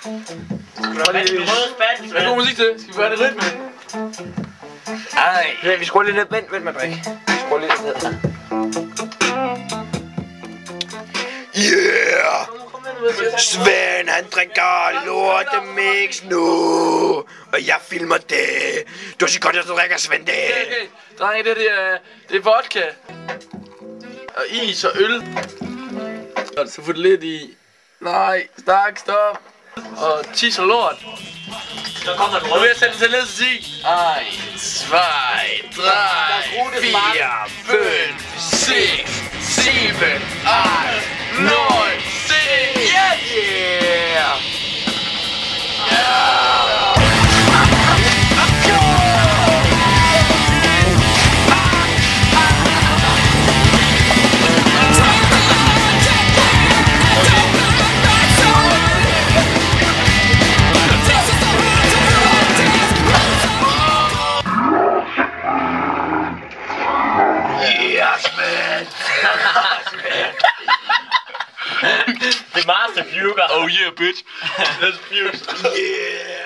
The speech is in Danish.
Hvad er god musik til? Skal vi gøre det rytme? Ej. Ja, vi skruer lidt ned. Vent med at drikke. Vi skruer lidt ned. Yeah! Svend, han drikker lortemix nu. Og jeg filmer det. Du siger godt, at du drikker, Svend, det. Okay. Drenge, det er vodka. Og is og øl. Og så får det lidt i. Nej, stop. Og tis og lort. Så kommer den Nu vil jeg sætte til næste 10. 1, 2, 3, 4, 5, 6, 7, 8, 9, 10. Yeah! The master fuger. Oh yeah, bitch. Let's fuse. Yeah!